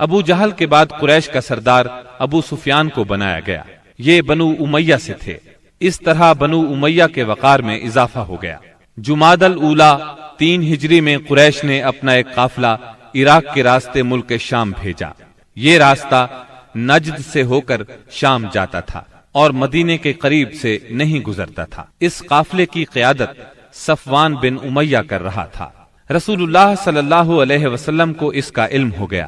ابو جہل کے بعد قریش کا سردار ابو سفیان کو بنایا گیا۔ یہ بنو امیہ سے تھے۔ اس طرح بنو امیہ کے وقار میں اضافہ ہو گیا۔ جمادی الاولی 3 ہجری میں قریش نے اپنا ایک قافلہ عراق کے راستے ملک شام بھیجا۔ یہ راستہ نجد سے ہو کر شام جاتا تھا اور مدینے کے قریب سے نہیں گزرتا تھا۔ اس قافلے کی قیادت صفوان بن امیہ کر رہا تھا۔ رسول اللہ صلی اللہ علیہ وسلم کو اس کا علم ہو گیا۔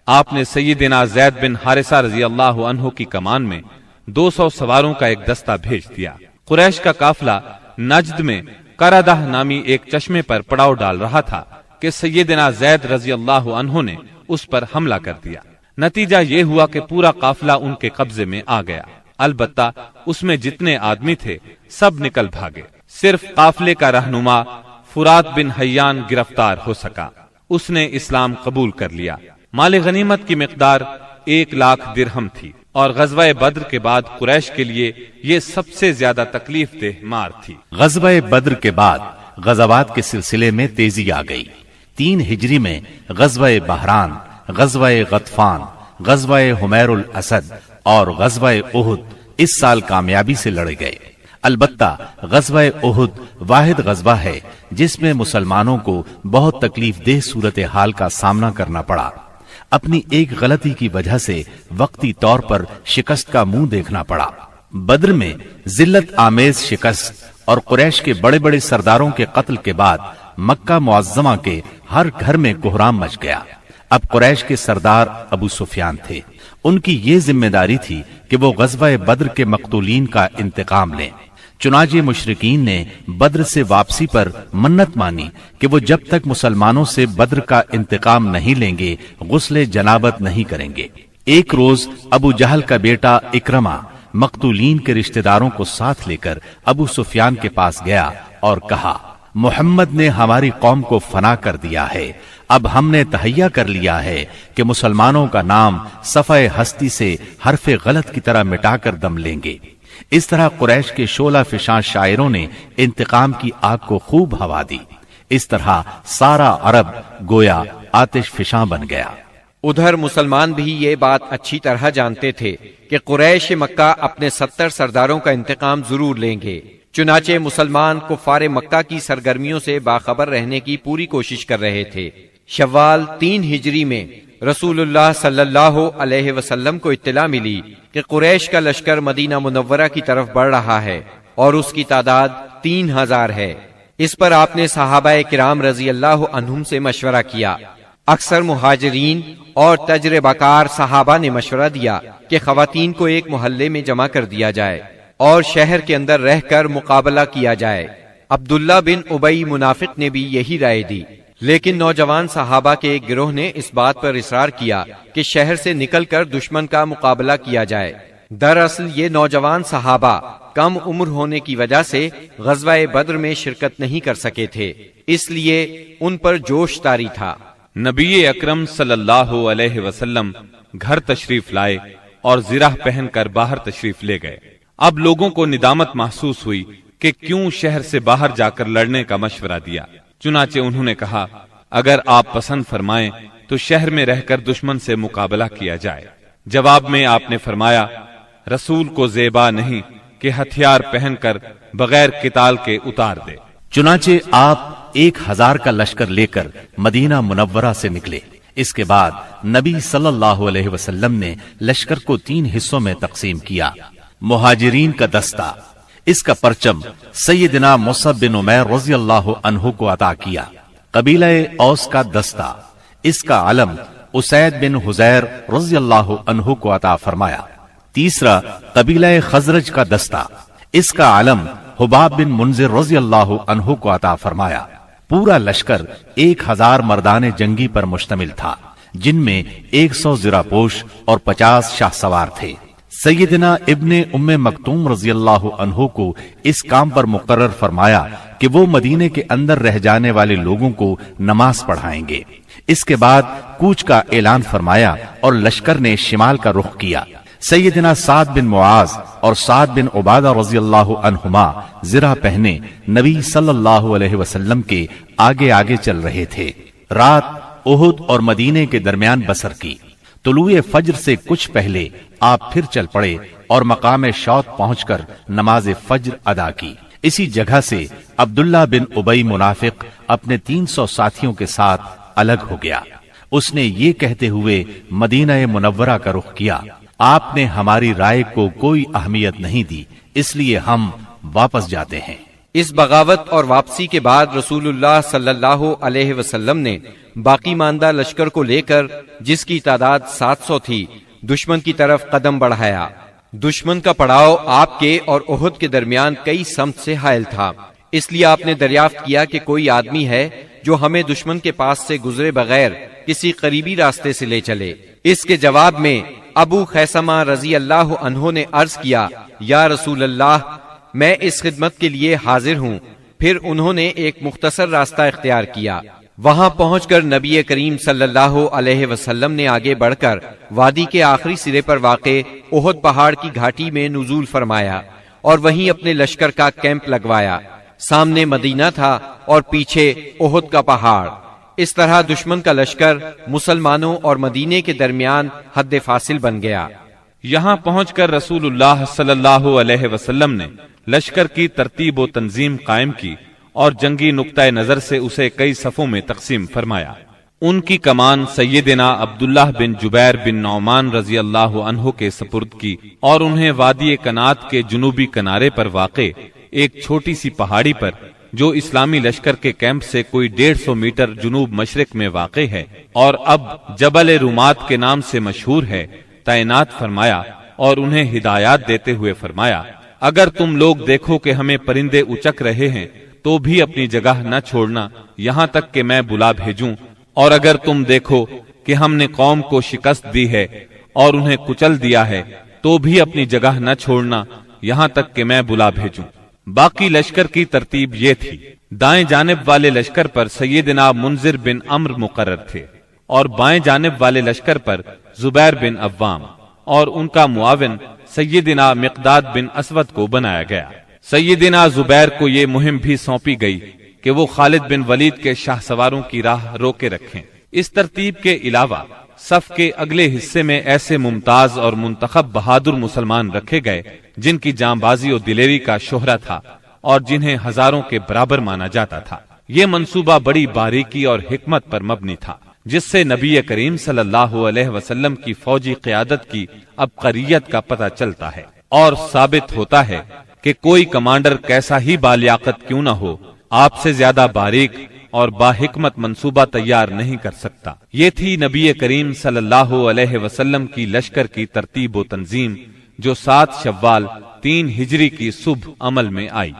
آپ نے سیدنا زید بن حارثہ رضی اللہ عنہ کی کمان میں 200 سواروں کا ایک دستہ بھیج دیا۔ قریش کا قافلہ نجد میں قردہ نامی ایک چشمے پر پڑاؤ ڈال رہا تھا کہ سیدنا زید رضی اللہ عنہ نے اس پر حملہ کر دیا۔ نتیجہ یہ ہوا کہ پورا قافلہ ان کے قبضے میں آ گیا۔ البتہ اس میں جتنے آدمی تھے سب نکل بھاگے۔ صرف قافلے کا رہنما فرات بن حیان گرفتار ہو سکا۔ اس نے اسلام قبول کر لیا۔ مال غنیمت کی مقدار 1,00,000 درہم تھی اور غزوہ بدر کے بعد قریش کے لیے یہ سب سے زیادہ تکلیف دہ مار تھی۔ غزوہ بدر کے بعد غزوات کے سلسلے میں تیزی آ گئی۔ 3 ہجری میں غزوہ بحران، غزوہ غطفان، غزوہ حمیر الاسد اور غزوہ احد اس سال کامیابی سے لڑے گئے۔ البتہ غزوہ احد واحد غزوہ ہے جس میں مسلمانوں کو بہت تکلیف دہ صورتحال کا سامنا کرنا پڑا۔ اپنی ایک غلطی کی وجہ سے وقتی طور پر شکست کا منہ دیکھنا پڑا۔ بدر میں ذلت آمیز شکست اور قریش کے بڑے بڑے سرداروں کے قتل کے بعد مکہ معظمہ کے ہر گھر میں کوہرام مچ گیا۔ اب قریش کے سردار ابو سفیان تھے۔ ان کی یہ ذمہ داری تھی کہ وہ غزوہ بدر کے مقتولین کا انتقام لیں۔ چنانچہ مشرکین نے بدر سے واپسی پر منت مانی کہ وہ جب تک مسلمانوں سے بدر کا انتقام نہیں لیں گے غسل جنابت نہیں کریں گے۔ ایک روز ابو جہل کا بیٹا اکرمہ مقتولین کے رشتہ داروں کو ساتھ لے کر ابو سفیان کے پاس گیا اور کہا، محمد نے ہماری قوم کو فنا کر دیا ہے۔ اب ہم نے تہیہ کر لیا ہے کہ مسلمانوں کا نام صفحہ ہستی سے حرف غلط کی طرح مٹا کر دم لیں گے۔ اس طرح قریش کے شعلہ فشاں شاعروں نے انتقام کی آگ کو خوب ہوا دی۔ اس طرح سارا عرب گویا آتش فشاں بن گیا۔ ادھر مسلمان بھی یہ بات اچھی طرح جانتے تھے کہ قریش مکہ اپنے 70 سرداروں کا انتقام ضرور لیں گے۔ چنانچہ مسلمان کفار مکہ کی سرگرمیوں سے باخبر رہنے کی پوری کوشش کر رہے تھے۔ شوال 3 ہجری میں رسول اللہ صلی اللہ علیہ وسلم کو اطلاع ملی کہ قریش کا لشکر مدینہ منورہ کی طرف بڑھ رہا ہے اور اس کی تعداد 3000 ہے۔ اس پر آپ نے صحابہ کرام رضی اللہ عنہم سے مشورہ کیا۔ اکثر مہاجرین اور تجربہ کار صحابہ نے مشورہ دیا کہ خواتین کو ایک محلے میں جمع کر دیا جائے اور شہر کے اندر رہ کر مقابلہ کیا جائے۔ عبداللہ بن ابی منافق نے بھی یہی رائے دی، لیکن نوجوان صحابہ کے ایک گروہ نے اس بات پر اصرار کیا کہ شہر سے نکل کر دشمن کا مقابلہ کیا جائے۔ دراصل یہ نوجوان صحابہ کم عمر ہونے کی وجہ سے غزوہ بدر میں شرکت نہیں کر سکے تھے، اس لیے ان پر جوش طاری تھا۔ نبی اکرم صلی اللہ علیہ وسلم گھر تشریف لائے اور زرہ پہن کر باہر تشریف لے گئے۔ اب لوگوں کو ندامت محسوس ہوئی کہ کیوں شہر سے باہر جا کر لڑنے کا مشورہ دیا۔ چنانچہ انہوں نے کہا، اگر آپ پسند فرمائیں تو شہر میں رہ کر دشمن سے مقابلہ کیا جائے۔ جواب میں آپ نے فرمایا، رسول کو زیبا نہیں کہ ہتھیار پہن کر بغیر قتال کے اتار دے۔ چنانچہ آپ 1000 کا لشکر لے کر مدینہ منورہ سے نکلے۔ اس کے بعد نبی صلی اللہ علیہ وسلم نے لشکر کو 3 حصوں میں تقسیم کیا۔ مہاجرین کا دستہ، اس کا پرچم سیدنا مصعب بن عمیر رضی اللہ عنہ کو عطا کیا۔ قبیلہ اوس کا دستہ، اس کا علم اسید بن حزیر رضی اللہ عنہ کو عطا فرمایا۔ تیسرا قبیلہ خزرج کا دستہ، اس کا علم حباب بن منذر رضی اللہ عنہ کو عطا فرمایا۔ پورا لشکر 1000 مردان جنگی پر مشتمل تھا، جن میں 100 زرہ پوش اور 50 شاہ سوار تھے۔ سیدنا ابن ام مکتوم رضی اللہ عنہ کو اس کام پر مقرر فرمایا کہ وہ مدینے کے اندر رہ جانے والے لوگوں کو نماز پڑھائیں گے۔ اس کے بعد کوچ کا اعلان فرمایا اور لشکر نے شمال کا رخ کیا۔ سیدنا سعد بن معاذ اور سعد بن عبادہ رضی اللہ عنہما زرہ پہنے نبی صلی اللہ علیہ وسلم کے آگے آگے چل رہے تھے۔ رات احد اور مدینے کے درمیان بسر کی طلوع فجر سے کچھ پہلے آپ پھر چل پڑے اور مقام شوط پہنچ کر نماز فجر ادا کی۔ اسی جگہ سے عبداللہ بن ابی منافق اپنے 300 ساتھیوں کے ساتھ الگ ہو گیا۔ اس نے یہ کہتے ہوئے مدینہ منورہ کا رخ کیا، آپ نے ہماری رائے کو کوئی اہمیت نہیں دی، اس لیے ہم واپس جاتے ہیں۔ اس بغاوت اور واپسی کے بعد رسول اللہ صلی اللہ علیہ وسلم نے باقی ماندہ لشکر کو لے کر، جس کی تعداد 700 تھی، دشمن کی طرف قدم بڑھایا۔ دشمن کا پڑاؤ آپ کے اور احد کے درمیان کئی سمت سے حائل تھا، اس لیے آپ نے دریافت کیا کہ کوئی آدمی ہے جو ہمیں دشمن کے پاس سے گزرے بغیر کسی قریبی راستے سے لے چلے۔ اس کے جواب میں ابو خیثمہ رضی اللہ عنہ نے عرض کیا، یا رسول اللہ، میں اس خدمت کے لیے حاضر ہوں۔ پھر انہوں نے ایک مختصر راستہ اختیار کیا۔ وہاں پہنچ کر نبی کریم صلی اللہ علیہ وسلم نے آگے بڑھ کر وادی کے آخری سرے پر واقع احد پہاڑ کی گھاٹی میں نزول فرمایا اور وہیں اپنے لشکر کا کیمپ لگوایا۔ سامنے مدینہ تھا اور پیچھے احد کا پہاڑ۔ اس طرح دشمن کا لشکر مسلمانوں اور مدینے کے درمیان حد فاصل بن گیا۔ یہاں پہنچ کر رسول اللہ صلی اللہ علیہ وسلم نے لشکر کی ترتیب و تنظیم قائم کی اور جنگی نقطہ نظر سے اسے کئی صفوں میں تقسیم فرمایا۔ ان کی کمان سیدنا عبداللہ بن جبیر بن نعمان رضی اللہ عنہ کے سپرد کی اور انہیں وادی کنات کے جنوبی کنارے پر واقع ایک چھوٹی سی پہاڑی پر، جو اسلامی لشکر کے کیمپ سے کوئی 150 میٹر جنوب مشرق میں واقع ہے اور اب جبل رومات کے نام سے مشہور ہے، تعینات فرمایا اور انہیں ہدایات دیتے ہوئے فرمایا، اگر تم لوگ دیکھو کہ ہمیں پرندے اچک رہے ہیں تو بھی اپنی جگہ نہ چھوڑنا یہاں تک کہ میں بلا بھیجوں، اور اگر تم دیکھو کہ ہم نے قوم کو شکست دی ہے اور انہیں کچل دیا ہے تو بھی اپنی جگہ نہ چھوڑنا یہاں تک کہ میں بلا بھیجوں۔ باقی لشکر کی ترتیب یہ تھی، دائیں جانب والے لشکر پر سیدنا منذر بن عمرو مقرر تھے اور بائیں جانب والے لشکر پر زبیر بن عوام اور ان کا معاون سیدنا مقداد بن اسود کو بنایا گیا۔ سیدنا زبیر کو یہ مہم بھی سونپی گئی کہ وہ خالد بن ولید کے شاہ سواروں کی راہ روکے رکھیں۔ اس ترتیب کے علاوہ صف کے اگلے حصے میں ایسے ممتاز اور منتخب بہادر مسلمان رکھے گئے جن کی جاں بازی و دلیری کا شہرہ تھا اور جنہیں ہزاروں کے برابر مانا جاتا تھا۔ یہ منصوبہ بڑی باریکی اور حکمت پر مبنی تھا، جس سے نبی کریم صلی اللہ علیہ وسلم کی فوجی قیادت کی عبقریت کا پتہ چلتا ہے اور ثابت ہوتا ہے کہ کوئی کمانڈر کیسا ہی بالیاقت کیوں نہ ہو، آپ سے زیادہ باریک اور باحکمت منصوبہ تیار نہیں کر سکتا۔ یہ تھی نبی کریم صلی اللہ علیہ وسلم کی لشکر کی ترتیب و تنظیم، جو 7 شوال 3 ہجری کی صبح عمل میں آئی۔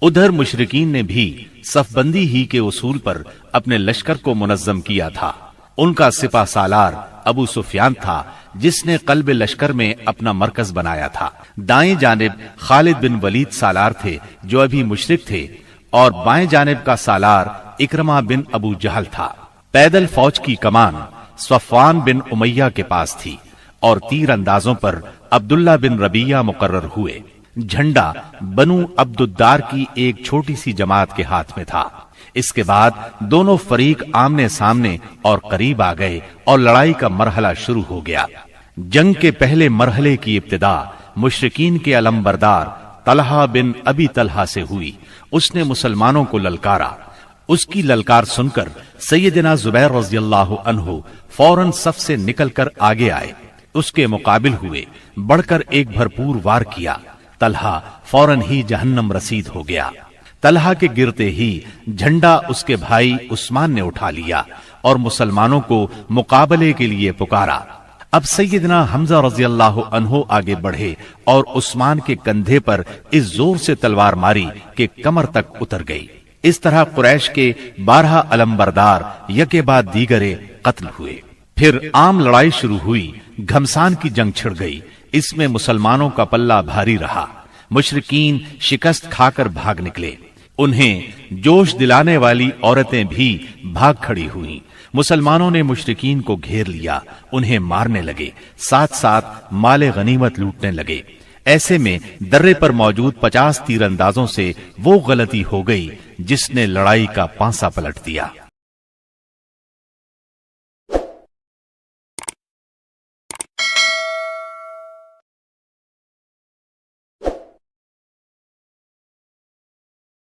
ادھر مشرکین نے بھی صف بندی ہی کے اصول پر اپنے لشکر کو منظم کیا تھا۔ ان کا سپہ سالار ابو سفیان تھا، جس نے قلب لشکر میں اپنا مرکز بنایا تھا۔ دائیں جانب خالد بن ولید سالار تھے جو ابھی مشرک تھے، اور بائیں جانب کا سالار اکرمہ بن ابو جہل تھا۔ پیدل فوج کی کمان صفوان بن امیہ کے پاس تھی اور تیر اندازوں پر عبداللہ بن ربیہ مقرر ہوئے۔ جھنڈا بنو عبد الدار کی ایک چھوٹی سی جماعت کے ہاتھ میں تھا۔ اس کے بعد دونوں فریق آمنے سامنے اور قریب آ گئے اور لڑائی کا مرحلہ شروع ہو گیا۔ جنگ کے پہلے مرحلے کی ابتدا مشرکین کے علمبردار طلحہ بن ابی طلحہ سے ہوئی۔ اس نے مسلمانوں کو للکارا۔ اس کی للکار سن کر سیدنا زبیر رضی اللہ عنہ فوراً صف سے نکل کر آگے آئے، اس کے مقابل ہوئے، بڑھ کر ایک بھرپور وار کیا۔ طلحہ فوراً ہی جہنم رسید ہو گیا۔ طلحہ کے گرتے ہی جھنڈا اس کے بھائی عثمان نے اٹھا لیا اور مسلمانوں کو مقابلے کے لیے پکارا۔ اب سیدنا حمزہ رضی اللہ عنہ آگے بڑھے اور عثمان کے کندھے پر اس زور سے تلوار ماری کہ کمر تک اتر گئی۔ اس طرح قریش کے 12 علمبردار یکے بعد دیگرے قتل ہوئے۔ پھر عام لڑائی شروع ہوئی۔ گھمسان کی جنگ چھڑ گئی۔ اس میں مسلمانوں کا پلہ بھاری رہا۔ مشرکین شکست کھا کر بھاگ نکلے۔ انہیں جوش دلانے والی عورتیں بھی بھاگ کھڑی ہوئیں۔ مسلمانوں نے مشرکین کو گھیر لیا، انہیں مارنے لگے، ساتھ ساتھ مال غنیمت لوٹنے لگے۔ ایسے میں درے پر موجود 50 تیر اندازوں سے وہ غلطی ہو گئی جس نے لڑائی کا پانسا پلٹ دیا۔